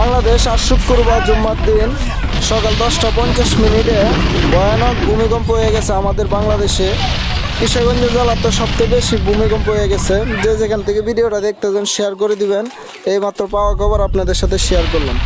বাংলাদেশ আজ শুক্রবার জুম্মার দিন সকাল 10:50 ভয়ানক ভূমিকম্প হয়ে গেছে আমাদের বাংলাদেশে। কিশোরগঞ্জ জেলার তো সবচেয়ে বেশি ভূমিকম্প হয়ে গেছে। যে যেখান থেকে ভিডিওটা দেখতেছেন শেয়ার করে দিবেন। এইমাত্র পাওয়া খবর আপনাদের সাথে শেয়ার করলাম।